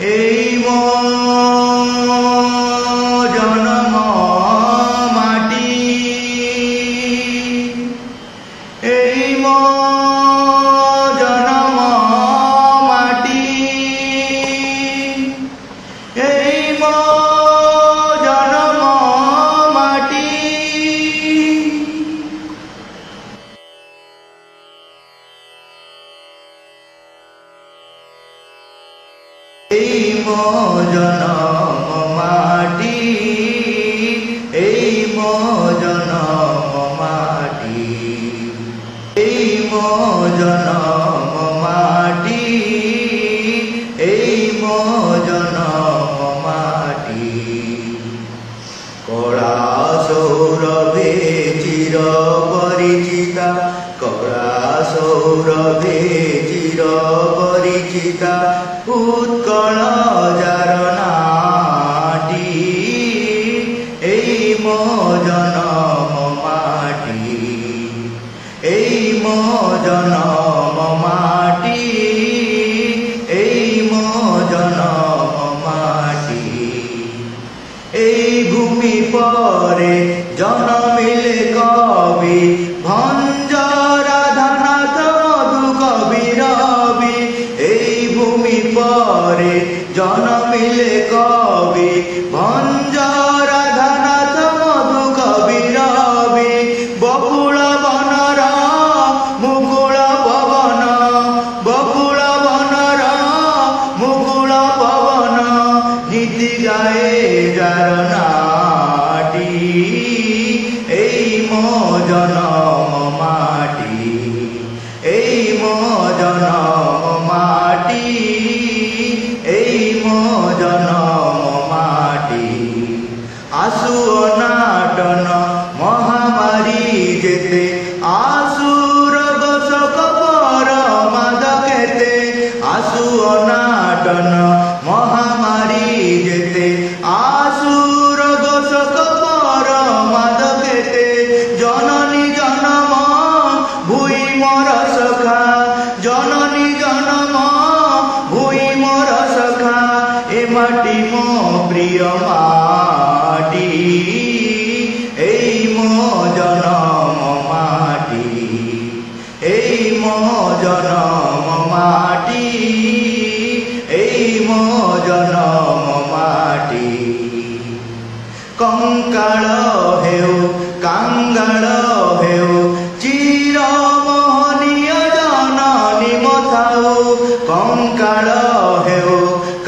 এই জনম মাটি, এই জনম মাটি, এই জনম মাটি। এই জনম মাটি, এই জনম মাটি, এই জনম মাটি, এই জনম মাটি। কড়া সৌরভে চির পরিচিতা, কড়া সৌরভে চির পরিচিতা, উৎকল যার নাটি। এই জনম মাটি, এই জনম মাটি, এই জনম মাটি। এই ভূমি পরে জন্মিলে কবি ভঞ্জ রাধানাথ মধু কবি রবি। এই ভূমি পরে জন্মিলে কবি ভঞ্জ রাধানাথ মধু কবি রবি। বকুল বনর মুকুল পবন, বকুল বনর মুকুল পবন, নীতি গায়ে যার নাটি। এই জনম মাটি, এই জনম মাটি, এই জনম মাটি। আসু অনাটন মহামারী যেতে, আসুর গোসক পর মাদকেতে। আসু অনাটন মহামারী যেতে, আসুর গোসক পর মাদকেতে। জননী জনম ভুই মোর সখা, জননী জনম ভুই মোর সখা। এ মাটি মো প্রিয় মাটি, এই জনম মাটি, এই জনম মাটি, এই জনম মাটি। কঙ্কাল হেউ কাঙ্গাল হেউ, চির মোহনীয় জননী মথাউ। কঙ্কাল হেউ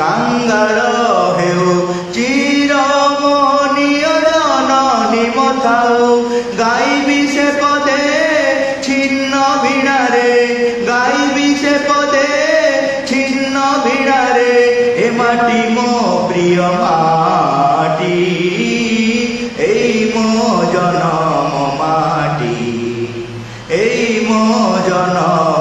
কাঙ্গাল হেউ, চির মোহনীয় জননী মথাউ। গাইবি সে পদে ছিন্ন ভিড়ারে, গাইবি সে পদে ছিন্ন ভিড়ারে। এ মাটি মো প্রিয় মাটি, এই জনম মাটি, এই জনম